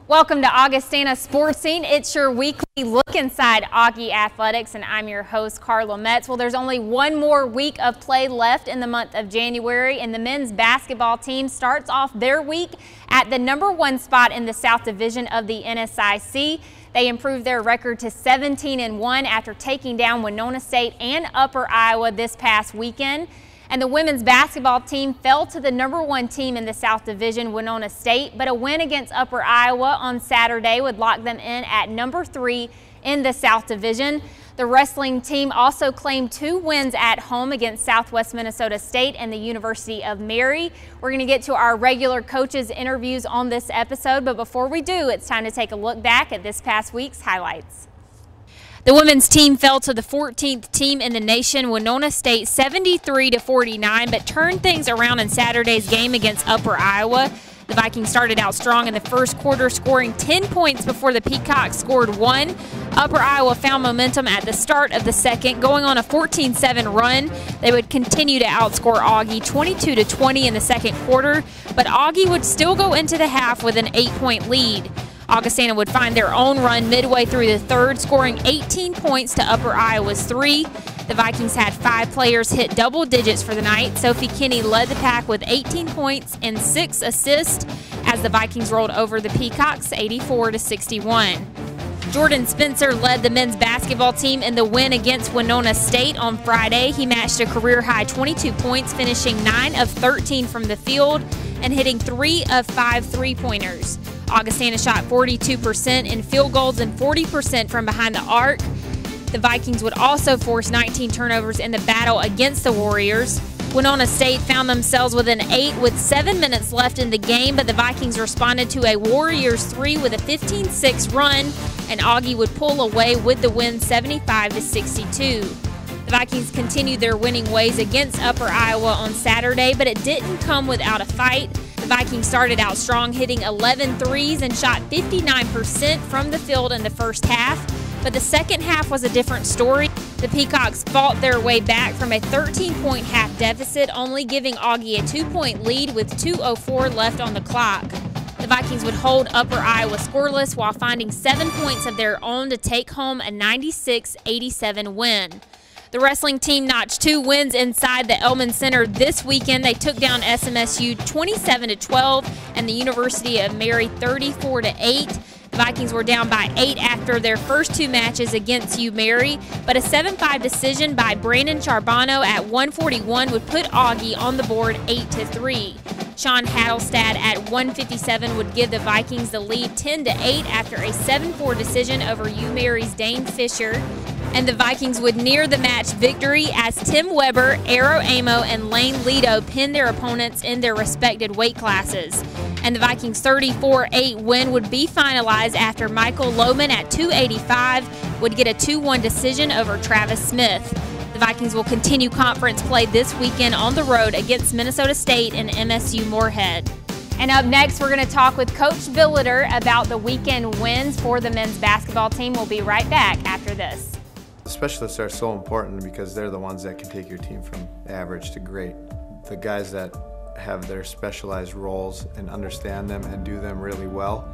Welcome to Augustana Sports Scene. It's your weekly look inside Augie Athletics, and I'm your host, Carla Metz. Well, there's only one more week of play left in the month of January, and the men's basketball team starts off their week at the #1 spot in the South Division of the NSIC. They improved their record to 17-1 after taking down Winona State and Upper Iowa this past weekend. And the women's basketball team fell to the #1 team in the South Division, Winona State, but a win against Upper Iowa on Saturday would lock them in at #3 in the South Division. The wrestling team also claimed 2 wins at home against Southwest Minnesota State and the University of Mary. We're going to get to our regular coaches' interviews on this episode, but before we do, it's time to take a look back at this past week's highlights. The women's team fell to the 14th team in the nation, Winona State, 73-49, but turned things around in Saturday's game against Upper Iowa. The Vikings started out strong in the first quarter, scoring 10 points before the Peacocks scored 1. Upper Iowa found momentum at the start of the second, going on a 14-7 run. They would continue to outscore Augie 22-20 in the second quarter, but Augie would still go into the half with an 8-point lead. Augustana would find their own run midway through the third, scoring 18 points to Upper Iowa's 3. The Vikings had 5 players hit double digits for the night. Sophie Kinney led the pack with 18 points and 6 assists as the Vikings rolled over the Peacocks 84-61. Jordan Spencer led the men's basketball team in the win against Winona State on Friday. He matched a career-high 22 points, finishing 9 of 13 from the field and hitting 3 of 5 three-pointers. Augustana shot 42% in field goals and 40% from behind the arc. The Vikings would also force 19 turnovers in the battle against the Warriors. Winona State found themselves with an 8 with 7 minutes left in the game, but the Vikings responded to a Warriors 3 with a 15-6 run, and Augie would pull away with the win 75-62. The Vikings continued their winning ways against Upper Iowa on Saturday, but it didn't come without a fight. The Vikings started out strong, hitting 11 threes and shot 59% from the field in the first half, but the second half was a different story. The Peacocks fought their way back from a 13-point half deficit, only giving Augie a 2-point lead with 2:04 left on the clock. The Vikings would hold Upper Iowa scoreless while finding 7 points of their own to take home a 96-87 win. The wrestling team notched 2 wins inside the Elman Center this weekend. They took down SMSU 27-12 and the University of Mary 34-8. The Vikings were down by 8 after their first 2 matches against UMary, but a 7-5 decision by Brandon Charbonneau at 1:41 would put Augie on the board 8-3. Sean Hattelstad at 1:57 would give the Vikings the lead 10-8 after a 7-4 decision over UMary's Dane Fisher. And the Vikings would near the match victory as Tim Weber, Arrow Amo, and Lane Leto pinned their opponents in their respected weight classes. And the Vikings' 34-8 win would be finalized after Michael Lohman at 285 would get a 2-1 decision over Travis Smith. The Vikings will continue conference play this weekend on the road against Minnesota State and MSU Moorhead. And up next, we're going to talk with Coach Billiter about the weekend wins for the men's basketball team. We'll be right back after this. Specialists are so important because they're the ones that can take your team from average to great. The guys that have their specialized roles and understand them and do them really well,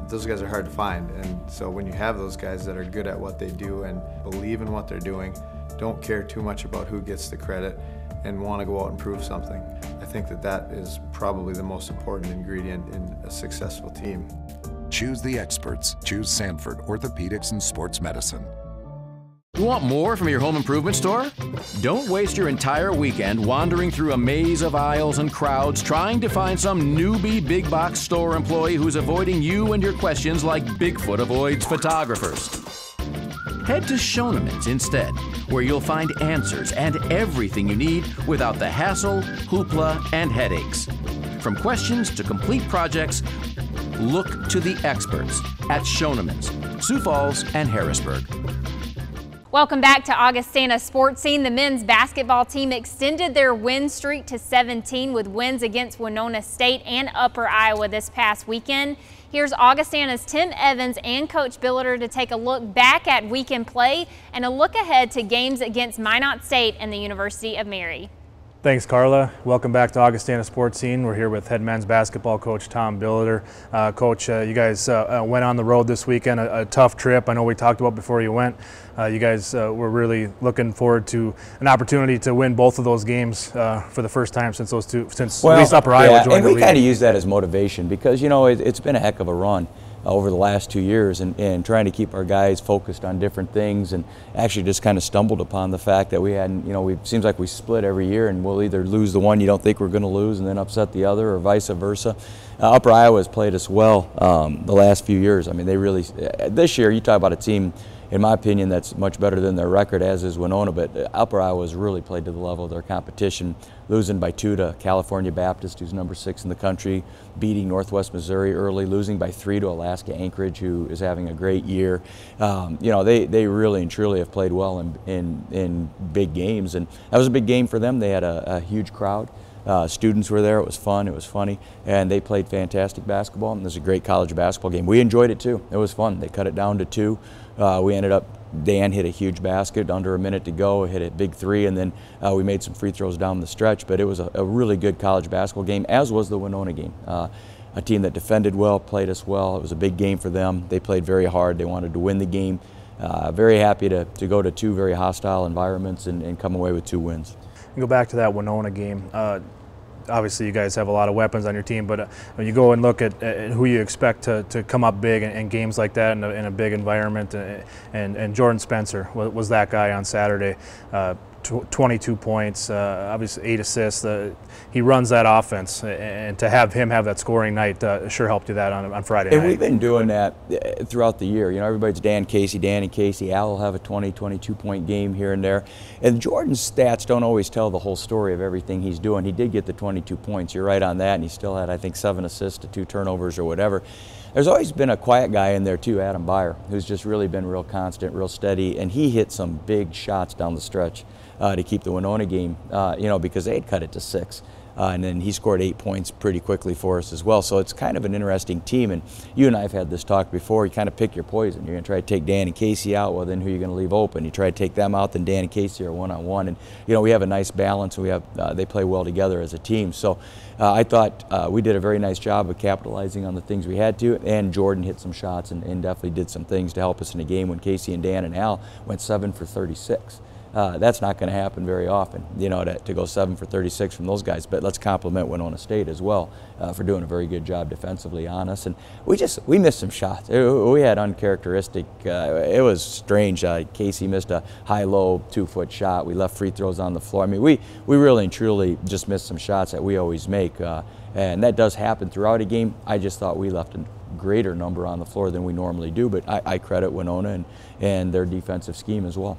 those guys are hard to find. And so when you have those guys that are good at what they do and believe in what they're doing, don't care too much about who gets the credit and want to go out and prove something, I think that that is probably the most important ingredient in a successful team. Choose the experts. Choose Sanford Orthopedics and Sports Medicine. You want more from your home improvement store? Don't waste your entire weekend wandering through a maze of aisles and crowds trying to find some newbie big box store employee who's avoiding you and your questions like Bigfoot avoids photographers. Head to Schoeneman's instead, where you'll find answers and everything you need without the hassle, hoopla, and headaches. From questions to complete projects, look to the experts at Schoeneman's, Sioux Falls, and Harrisburg. Welcome back to Augustana Sports Scene. The men's basketball team extended their win streak to 17 with wins against Winona State and Upper Iowa this past weekend. Here's Augustana's Tim Evans and Coach Billiter to take a look back at weekend play and a look ahead to games against Minot State and the University of Mary. Thanks, Carla. Welcome back to Augustana Sportscene. We're here with head men's basketball coach Tom Billiter. Coach, you guys went on the road this weekend, a tough trip. I know we talked about before you went. You guys were really looking forward to an opportunity to win both of those games for the first time since at least Upper Iowa joined the league. And we kind of use that as motivation because, you know, it's been a heck of a run over the last 2 years, and trying to keep our guys focused on different things, and actually just kind of stumbled upon the fact that we hadn't, you know, it seems like we split every year, and we'll either lose the one you don't think we're going to lose and then upset the other, or vice versa. Upper Iowa has played us well the last few years. I mean, they really, this year, you talk about a team, in my opinion, that's much better than their record, as is Winona, but Upper Iowa has really played to the level of their competition, losing by 2 to California Baptist, who's number 6 in the country, beating Northwest Missouri early, losing by 3 to Alaska Anchorage, who is having a great year. You know, they really and truly have played well in big games, and that was a big game for them. They had a huge crowd. Students were there. It was fun. It was funny, and they played fantastic basketball. And it was a great college basketball game. We enjoyed it too. It was fun. They cut it down to 2. We ended up. Dan hit a huge basket under a minute to go. Hit a big 3, and then we made some free throws down the stretch. But it was a really good college basketball game, as was the Winona game. A team that defended well, played us well. It was a big game for them. They played very hard. They wanted to win the game. Very happy to go to 2 very hostile environments and come away with 2 wins. Go back to that Winona game. Obviously, you guys have a lot of weapons on your team, but when you go and look at who you expect to come up big in games like that in a big environment, and Jordan Spencer was that guy on Saturday. 22 points, obviously 8 assists. He runs that offense, and to have him have that scoring night sure helped you that on Friday night. And we've been doing that throughout the year. You know, everybody's Dan and Casey. Al will have a 22-point game here and there. And Jordan's stats don't always tell the whole story of everything he's doing. He did get the 22 points. You're right on that, and he still had, I think, 7 assists to 2 turnovers or whatever. There's always been a quiet guy in there too, Adam Byer, who's just really been real constant, real steady, and he hit some big shots down the stretch to keep the Winona game, you know, because they had cut it to 6. And then he scored 8 points pretty quickly for us as well. So it's kind of an interesting team. And you and I have had this talk before. You kind of pick your poison. You're going to try to take Dan and Casey out. Well, then who are you going to leave open? You try to take them out, then Dan and Casey are one-on-one. And, you know, we have a nice balance. We have they play well together as a team. So I thought we did a very nice job of capitalizing on the things we had to. And Jordan hit some shots and definitely did some things to help us in the game when Casey and Dan and Al went 7 for 36. That's not going to happen very often, you know, to go 7 for 36 from those guys. But let's compliment Winona State as well for doing a very good job defensively on us. And we missed some shots. We had uncharacteristic. It was strange. Casey missed a high-low 2-foot shot. We left free throws on the floor. I mean, we really and truly just missed some shots that we always make, and that does happen throughout a game. I just thought we left a greater number on the floor than we normally do. But I credit Winona and their defensive scheme as well.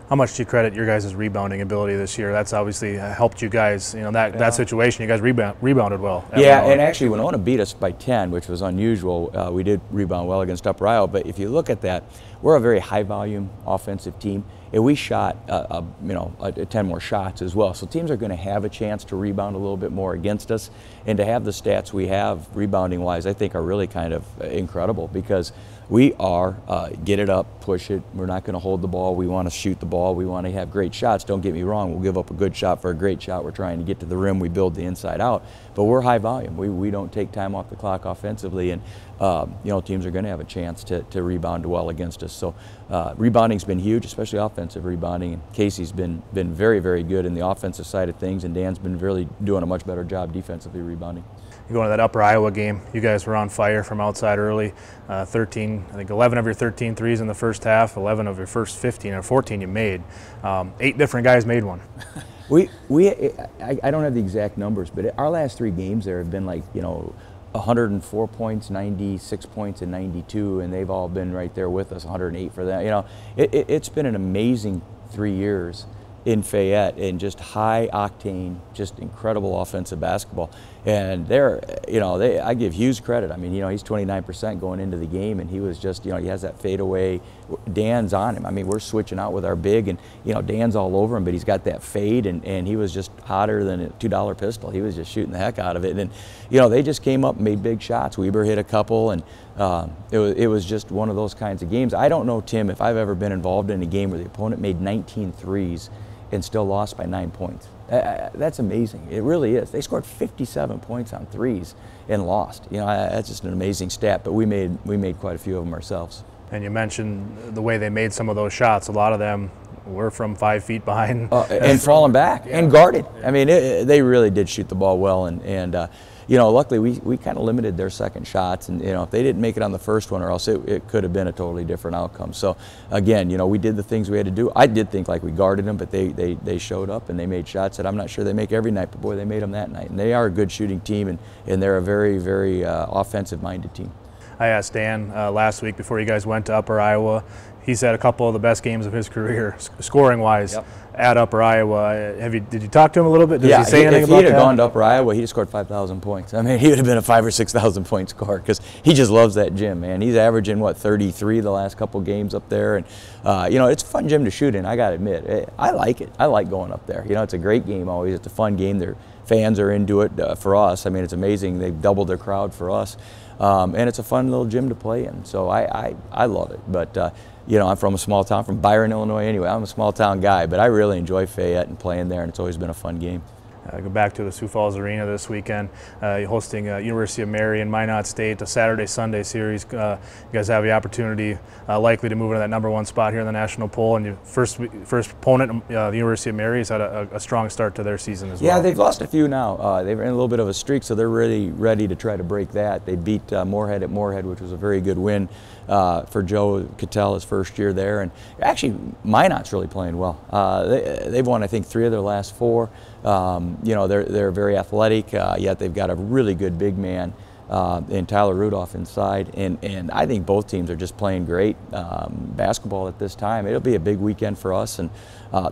How much do you credit your guys' rebounding ability this year? That's obviously helped you guys, you know, that situation. You guys rebounded well. Yeah, and actually Winona beat us by 10, which was unusual. We did rebound well against Upper Iowa, but if you look at that, we're a very high-volume offensive team, and we shot, 10 more shots as well. So teams are going to have a chance to rebound a little bit more against us, and to have the stats we have rebounding-wise, I think are really kind of incredible because we are get it up, push it. We're not going to hold the ball. We want to shoot the ball. We want to have great shots. Don't get me wrong. We'll give up a good shot for a great shot. We're trying to get to the rim. We build the inside out. But we're high volume. We don't take time off the clock offensively, and you know, teams are going to have a chance to rebound well against us. So rebounding's been huge, especially offensive rebounding. And Casey's been very, very good in the offensive side of things, and Dan's been really doing a much better job defensively rebounding. You go into that Upper Iowa game, you guys were on fire from outside early. 11 of your 13 threes in the first half, 11 of your first 15 or 14 you made. 8 different guys made one. I don't have the exact numbers, but our last 3 games there have been like, you know, 104 points, 96 points, and 92, and they've all been right there with us, 108 for that. You know, it's been an amazing 3 years in Fayette, and just high octane, just incredible offensive basketball. And I give Hughes credit. I mean, you know, he's 29% going into the game, and he was just, you know, he has that fadeaway. Dan's on him. I mean, we're switching out with our big, and, you know, Dan's all over him, but he's got that fade, and he was just hotter than a $2 pistol. He was just shooting the heck out of it. And, you know, they just came up and made big shots. Weber hit a couple, and it was just one of those kinds of games. I don't know, Tim, if I've ever been involved in a game where the opponent made 19 threes and still lost by 9 points. That's amazing. It really is. They scored 57 points on threes and lost. You know, that's just an amazing stat. But we made quite a few of them ourselves. And you mentioned the way they made some of those shots. A lot of them were from 5 feet behind. And falling back and guarded. I mean, they really did shoot the ball well. And you know, luckily we kind of limited their second shots. And, you know, if they didn't make it on the first one, or else it could have been a totally different outcome. So, again, you know, we did the things we had to do. I did think like we guarded them, but they showed up and they made shots that I'm not sure they make every night, but boy, they made them that night. And they are a good shooting team, and they're a very, very offensive-minded team. I asked Dan last week before you guys went to Upper Iowa. He's had a couple of the best games of his career, scoring-wise, at Upper Iowa. Did you talk to him a little bit? Did he say anything about that? If he'd have gone to Upper Iowa, he'd have scored 5,000 points. I mean, he would have been a 5,000 or 6,000 point scorer, because he just loves that gym, man. He's averaging, what, 33 the last couple games up there. And, you know, it's a fun gym to shoot in, I got to admit. I like it. I like going up there. You know, it's a great game always. It's a fun game. Their fans are into it for us. I mean, it's amazing. They've doubled their crowd for us. And it's a fun little gym to play in. So I love it. But, you know, I'm from a small town, from Byron, Illinois anyway. I'm a small town guy, but I really enjoy Fayette and playing there, and it's always been a fun game. Go back to the Sioux Falls Arena this weekend. You're hosting University of Mary and Minot State, a Saturday-Sunday series. You guys have the opportunity likely to move into that #1 spot here in the national poll. And your first opponent, the University of Mary, has had a strong start to their season as well. Yeah, they've lost a few now. They're in a little bit of a streak, so they're really ready to try to break that. They beat Moorhead at Moorhead, which was a very good win for Joe Cattell, his first year there. And actually, Minot's really playing well. They've won, I think, 3 of their last 4. You know, they're very athletic, yet they've got a really good big man in Tyler Rudolph inside, and I think both teams are just playing great basketball at this time. It'll be a big weekend for us, and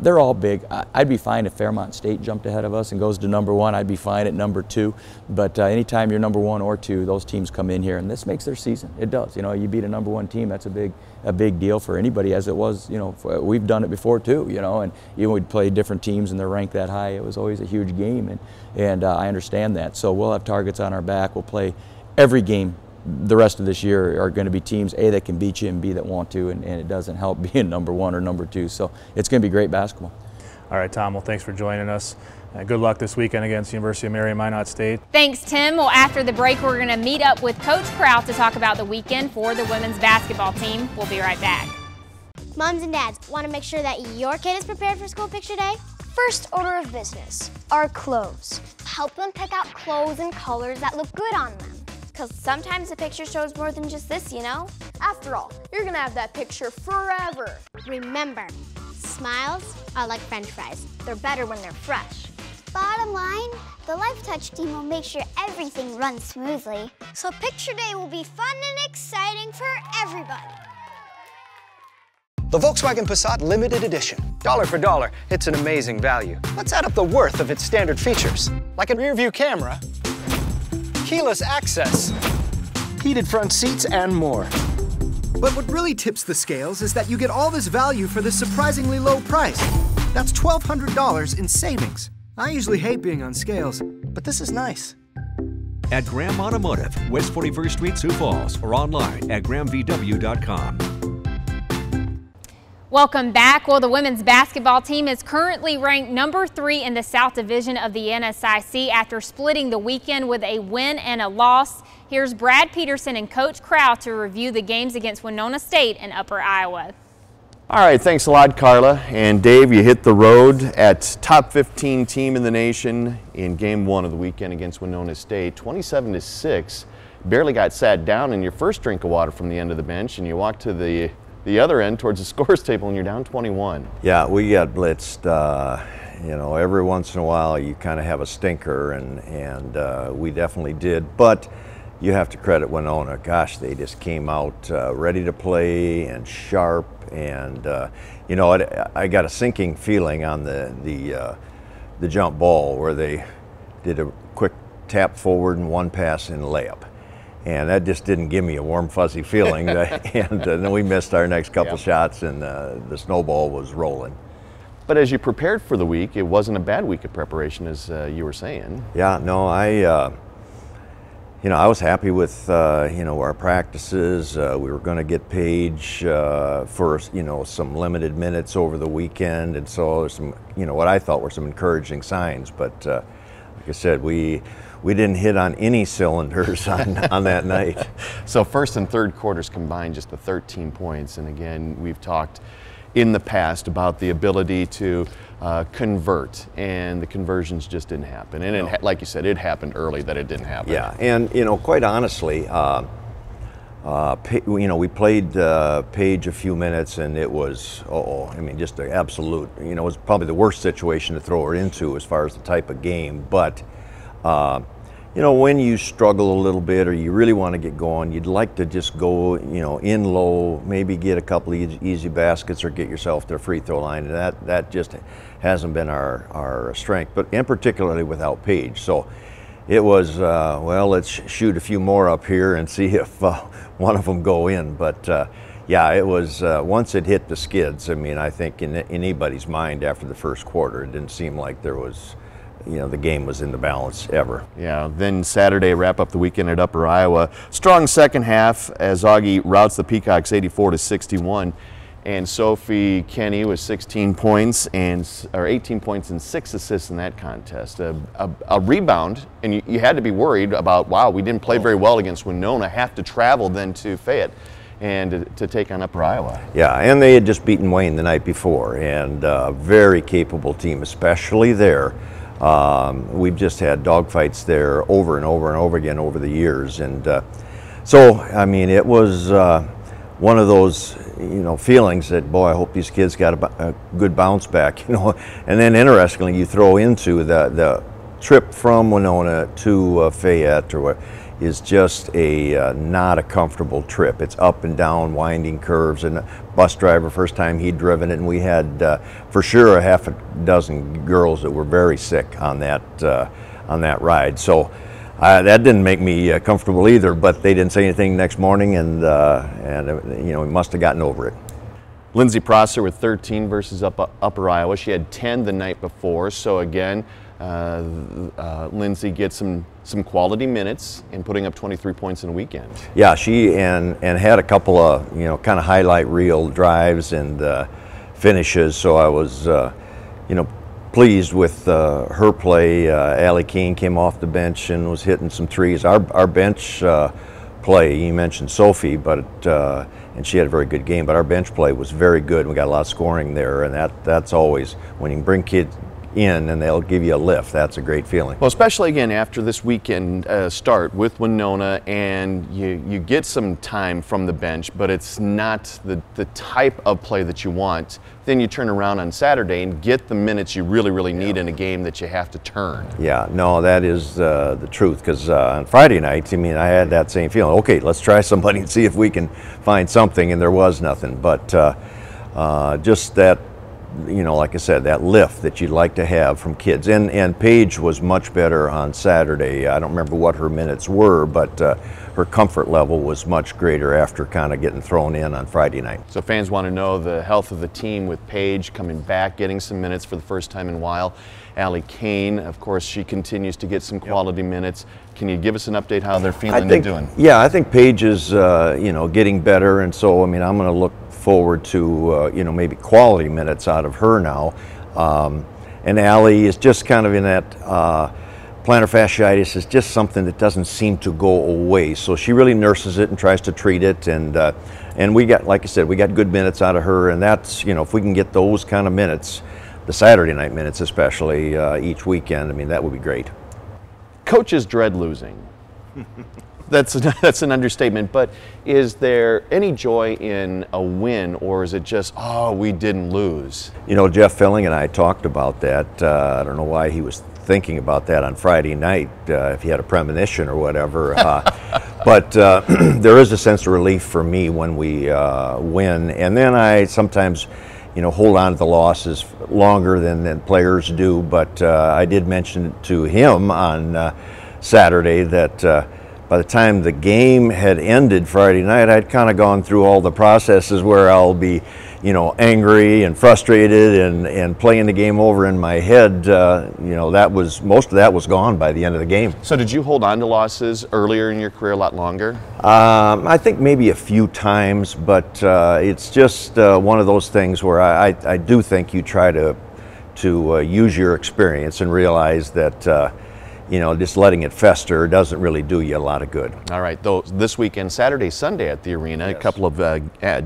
they're all big. I'd be fine if Fairmont State jumped ahead of us and goes to #1. I'd be fine at #2, but anytime you're #1 or 2, those teams come in here, and this makes their season. It does. You know, you beat a #1 team, that's a big deal for anybody, as it was, you know, we've done it before too, you know, and even we'd play different teams and they're ranked that high. It was always a huge game, and I understand that. So we'll have targets on our back. We'll play every game the rest of this year are going to be teams, A, that can beat you, and B, that want to, and it doesn't help being #1 or #2. So it's going to be great basketball. All right, Tom, well, thanks for joining us. Good luck this weekend against the University of Mary and Minot State. Thanks, Tim. Well, after the break, we're going to meet up with Coach Kraut to talk about the weekend for the women's basketball team. We'll be right back. Moms and dads, want to make sure that your kid is prepared for school picture day? First order of business are clothes. Help them pick out clothes and colors that look good on them. Because sometimes the picture shows more than just this, you know? After all, you're going to have that picture forever. Remember, smiles are like French fries. They're better when they're fresh. Bottom line, the Life Touch team will make sure everything runs smoothly. So picture day will be fun and exciting for everybody. The Volkswagen Passat Limited Edition. Dollar for dollar, it's an amazing value. Let's add up the worth of its standard features, like a rear-view camera, keyless access, heated front seats, and more. But what really tips the scales is that you get all this value for this surprisingly low price. That's $1,200 in savings. I usually hate being on scales, but this is nice. At Graham Automotive, West 41st Street, Sioux Falls, or online at grahamvw.com. Welcome back. Well, the women's basketball team is currently ranked #3 in the South Division of the NSIC after splitting the weekend with a win and a loss. Here's Brad Peterson and Coach Kraut to review the games against Winona State and Upper Iowa. All right, thanks a lot, Carla. And Dave, you hit the road at top 15 team in the nation in game 1 of the weekend against Winona State, 27-6. Barely got sat down in your first drink of water from the end of the bench, and you walked to the other end towards the scores table, and you're down 21. Yeah, we got blitzed. You know, every once in a while you kind of have a stinker, and we definitely did. But you have to credit Winona. Gosh, they just came out ready to play and sharp. And you know, I got a sinking feeling on the jump ball where they did a quick tap forward and one pass and layup. And that just didn't give me a warm, fuzzy feeling. And then we missed our next couple shots, and the snowball was rolling. But as you prepared for the week, it wasn't a bad week of preparation, as you were saying. Yeah, no, you know, I was happy with, you know, our practices. We were going to get Paige for, you know, some limited minutes over the weekend. And so there's some, you know, what I thought were some encouraging signs. But like I said, we didn't hit on any cylinders on that night. So first and third quarters combined just the 13 points. And again, we've talked in the past about the ability to convert, and the conversions just didn't happen. And it, like you said, it happened early that it didn't happen. Yeah, and you know, quite honestly, you know, we played Paige a few minutes, and it was, I mean, just an absolute, you know, it was probably the worst situation to throw her into as far as the type of game. But you know, when you struggle a little bit or you really want to get going, you'd like to just go, you know, in low, maybe get a couple of easy baskets or get yourself to a free throw line. And that just hasn't been our strength, but in particularly without Paige. So it was, well, let's shoot a few more up here and see if one of them go in. But yeah, it was, once it hit the skids, I mean, I think in anybody's mind after the first quarter, it didn't seem like there was, you know, the game was in the balance ever. Yeah, then Saturday, wrap up the weekend at Upper Iowa. Strong second half as Augie routs the Peacocks 84-61. And Sophie Kenny with 18 points and 6 assists in that contest. A rebound, and you had to be worried about, wow, we didn't play very well against Winona, have to travel then to Fayette and to take on Upper Iowa. Yeah, and they had just beaten Wayne the night before, and a very capable team, especially there. We've just had dogfights there over and over and over again over the years, and so I mean, it was one of those, you know, feelings that, boy, I hope these kids got a good bounce back, you know. And then interestingly, you throw into the trip from Winona to Fayette, or what is just a not a comfortable trip. It's up and down, winding curves, and a bus driver, first time he'd driven it, and we had for sure a half a dozen girls that were very sick on that ride. So that didn't make me comfortable either, but they didn't say anything next morning, and you know, we must have gotten over it. Lindsay Prosser with 13 versus Upper Iowa. She had 10 the night before, so again, Lindsay gets some quality minutes and putting up 23 points in a weekend. Yeah, she and had a couple of, you know, kind of highlight reel drives and finishes. So I was, you know, pleased with her play. Allie Kane came off the bench and was hitting some threes. Our bench play, you mentioned Sophie, but and she had a very good game. But our bench play was very good. We got a lot of scoring there, and that's always, when you bring kids in and they'll give you a lift, that's a great feeling. Well, especially again after this weekend start with Winona, and you get some time from the bench, but it's not the type of play that you want. Then you turn around on Saturday and get the minutes you really need in a game that you have to turn. Yeah, no, that is the truth, because on Friday night, I mean, I had that same feeling. Okay, let's try somebody and see if we can find something, and there was nothing. But just that, you know, like I said, that lift that you'd like to have from kids. And Paige was much better on Saturday. I don't remember what her minutes were, but her comfort level was much greater after kind of getting thrown in on Friday night. So fans want to know the health of the team with Paige coming back, getting some minutes for the first time in a while. Allie Kane, of course, she continues to get some quality minutes. Can you give us an update how they're feeling and doing? Yeah, I think Paige is, you know, getting better, and so, I mean, I'm going to look forward to, you know, maybe quality minutes out of her now. And Allie is just kind of in that, plantar fasciitis is just something that doesn't seem to go away. So she really nurses it and tries to treat it. And we got, like I said, we got good minutes out of her, and that's, you know, if we can get those kind of minutes, the Saturday night minutes especially, each weekend, I mean, that would be great. Coaches dread losing. That's an understatement, but is there any joy in a win, or is it just, oh, we didn't lose? You know, Jeff Filling and I talked about that. I don't know why he was thinking about that on Friday night, if he had a premonition or whatever. But there is a sense of relief for me when we win, and then I sometimes, you know, hold on to the losses longer than players do. But I did mention to him on Saturday that by the time the game had ended Friday night, I'd kind of gone through all the processes where I'll be, you know, angry and frustrated and playing the game over in my head, you know, most of that was gone by the end of the game. So did you hold on to losses earlier in your career a lot longer? I think maybe a few times, but it's just one of those things where I do think you try to use your experience and realize that you know, just letting it fester doesn't really do you a lot of good. All right, though, this weekend, Saturday, Sunday at the arena, a couple of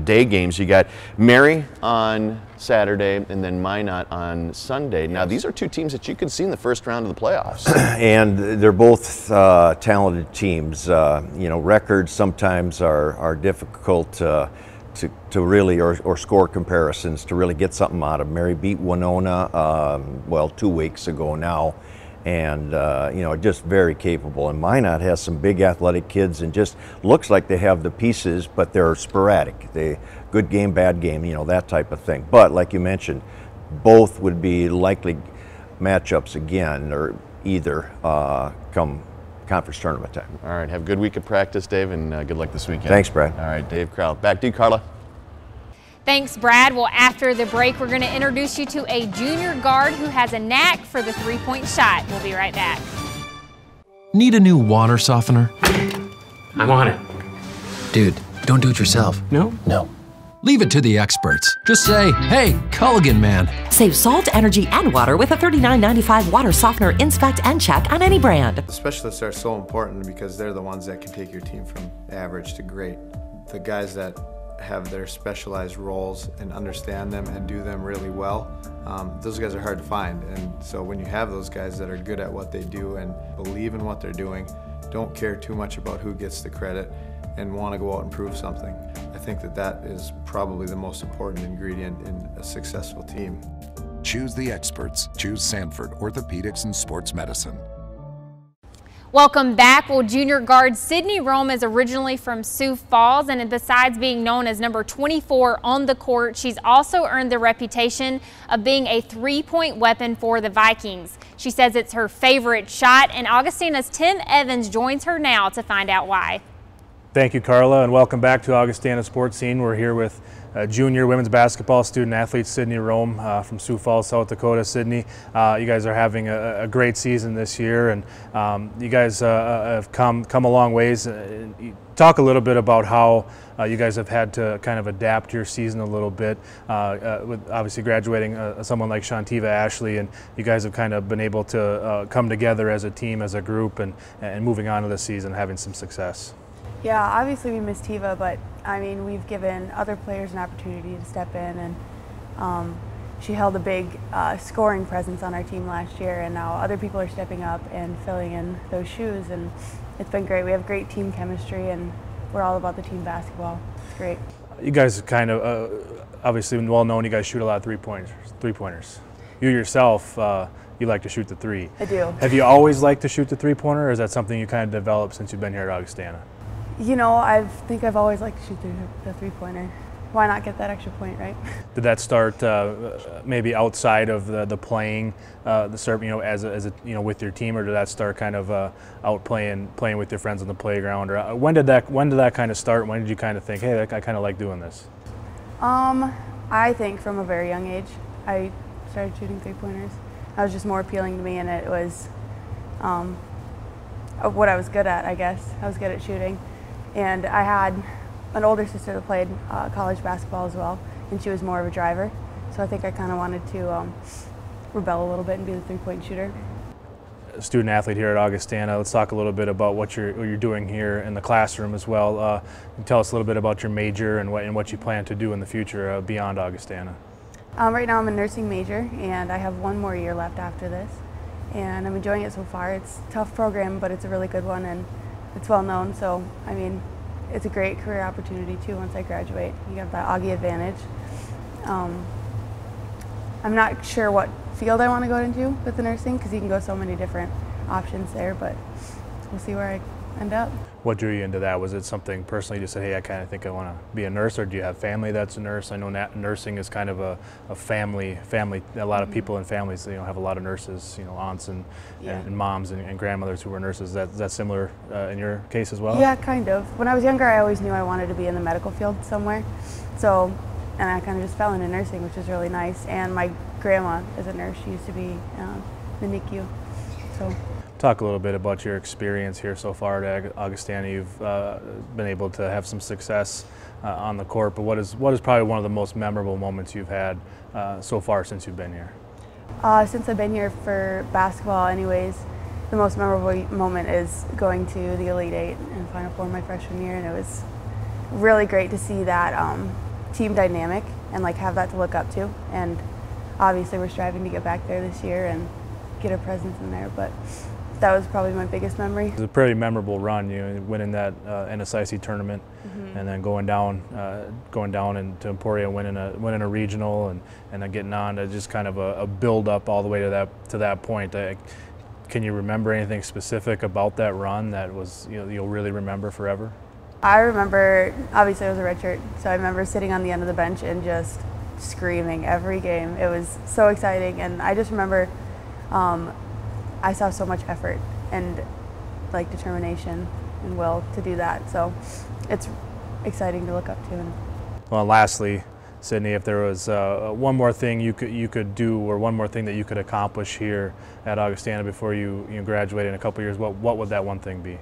day games. You got Mary on Saturday and then Minot on Sunday. Now, these are two teams that you could see in the first round of the playoffs. And they're both talented teams. You know, records sometimes are difficult to really, or score comparisons to really get something out of. Mary beat Winona, well, 2 weeks ago now. And you know, just very capable. And Minot has some big athletic kids, and just looks like they have the pieces, but they're sporadic. Good game, bad game, you know, that type of thing. But like you mentioned, both would be likely matchups again, or either come conference tournament time. All right, have a good week of practice, Dave, and good luck this weekend. Thanks, Brad. All right, Dave Crowell. Back to you, Carla. Thanks, Brad. Well, after the break, we're going to introduce you to a junior guard who has a knack for the three-point shot. We'll be right back. Need a new water softener? I'm on it. Dude, don't do it yourself. No? No. Leave it to the experts. Just say, hey, Culligan man. Save salt, energy, and water with a $39.95 water softener inspect and check on any brand. The specialists are so important because they're the ones that can take your team from average to great. The guys that have their specialized roles and understand them and do them really well, those guys are hard to find. And so when you have those guys that are good at what they do and believe in what they're doing, don't care too much about who gets the credit, and want to go out and prove something, I think that is probably the most important ingredient in a successful team. Choose the experts. Choose Sanford Orthopedics and Sports Medicine. Welcome back. Well, junior guard Sydney Rome is originally from Sioux Falls, and besides being known as number 24 on the court, she's also earned the reputation of being a three-point weapon for the Vikings. She says it's her favorite shot, and Augustana's Tim Evans joins her now to find out why. Thank you, Carla, and welcome back to Augustana Sports Scene. We're here with junior women's basketball student athlete Sydney Rome from Sioux Falls, South Dakota. Sydney, you guys are having a great season this year, and you guys have come a long ways. Talk a little bit about how you guys have had to kind of adapt your season a little bit, with obviously graduating someone like Shantiva Ashley, and you guys have kind of been able to come together as a team, as a group, and moving on to the season, having some success. Yeah, obviously we miss Tiva, but I mean, we've given other players an opportunity to step in, and she held a big scoring presence on our team last year, and now other people are stepping up and filling in those shoes, and it's been great. We have great team chemistry, and we're all about the team basketball. It's great. You guys kind of, obviously well known, you guys shoot a lot of three-pointers. You yourself, you like to shoot the three. I do. Have you always liked to shoot the three-pointer, or is that something you kind of developed since you've been here at Augustana? You know, I think I've always liked to shoot the three-pointer. Why not get that extra point, right? Did that start maybe outside of the playing, the serve, you know, as a you know, with your team, or did that start kind of out playing with your friends on the playground, or when did that kind of start? When did you kind of think, hey, I kind of like doing this? I think from a very young age, I started shooting three-pointers. That was just more appealing to me, and it was what I was good at, I guess. I was good at shooting. And I had an older sister that played college basketball as well, and she was more of a driver. So I think I kind of wanted to rebel a little bit and be the three-point shooter. Student athlete here at Augustana, let's talk a little bit about what you're doing here in the classroom as well. Tell us a little bit about your major and what you plan to do in the future beyond Augustana. Right now I'm a nursing major, and I have one more year left after this. And I'm enjoying it so far. It's a tough program, but it's a really good one, and it's well known, so I mean, it's a great career opportunity too once I graduate. You have that Augie advantage. I'm not sure what field I want to go into with the nursing, because you can go so many different options there, but we'll see where I end up. What drew you into that? Was it something personally you just said, hey, I kind of think I want to be a nurse, or do you have family that's a nurse? I know nursing is kind of a family. A lot of people in families, you know, have a lot of nurses, you know, aunts and moms and grandmothers who were nurses. Is that similar in your case as well? Yeah, kind of. When I was younger, I always knew I wanted to be in the medical field somewhere. So and I kind of just fell into nursing, which was really nice. And my grandma is a nurse. She used to be the NICU. So. Talk a little bit about your experience here so far at Augustana. You've been able to have some success on the court, but what is probably one of the most memorable moments you've had so far since you've been here? Since I've been here for basketball anyways, the most memorable moment is going to the Elite Eight and Final Four my freshman year, and it was really great to see that team dynamic and like have that to look up to. And obviously we're striving to get back there this year and get a presence in there, but that was probably my biggest memory. It was a pretty memorable run, you know, winning that NSIC tournament, and then going down into Emporia, winning a regional, and then getting on to just kind of a build up all the way to that point. Can you remember anything specific about that run that was you'll really remember forever? I remember, obviously I was a redshirt, so I remember sitting on the end of the bench and just screaming every game. It was so exciting, and I just remember I saw so much effort and like determination and will to do that. So it's exciting to look up to. Well, lastly, Sydney, if there was one more thing you could do, or one more thing that you could accomplish here at Augustana before you graduate in a couple years, what would that one thing be?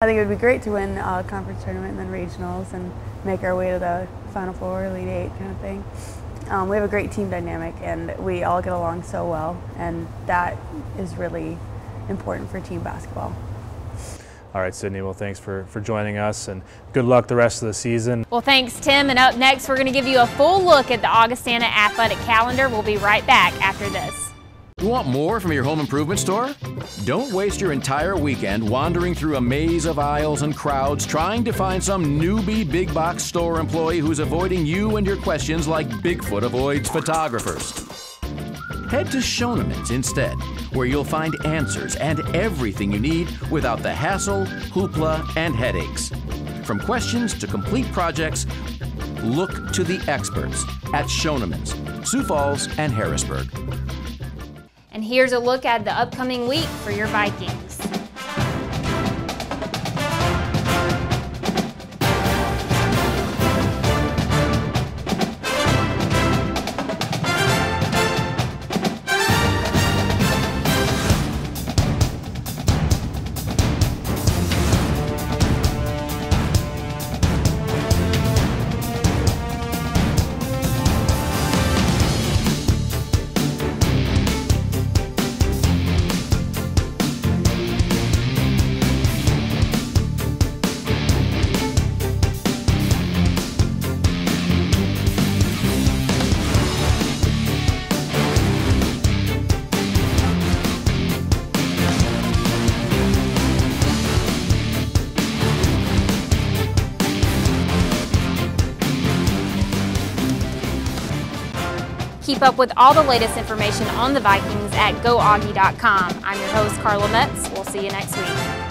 I think it would be great to win a conference tournament and then regionals and make our way to the Final Four, Elite Eight kind of thing. We have a great team dynamic and we all get along so well, and that is really important for team basketball. All right, Sydney, well, thanks for joining us, and good luck the rest of the season. Well, thanks, Tim. And up next, we're going to give you a full look at the Augustana athletic calendar. We'll be right back after this. You want more from your home improvement store? Don't waste your entire weekend wandering through a maze of aisles and crowds trying to find some newbie big box store employee who's avoiding you and your questions like Bigfoot avoids photographers. Head to Schoenemann's instead, where you'll find answers and everything you need without the hassle, hoopla, and headaches. From questions to complete projects, look to the experts at Schoenemann's, Sioux Falls, and Harrisburg. And here's a look at the upcoming week for your Vikings. Keep up with all the latest information on the Vikings at GoAugie.com. I'm your host, Carla Metz. We'll see you next week.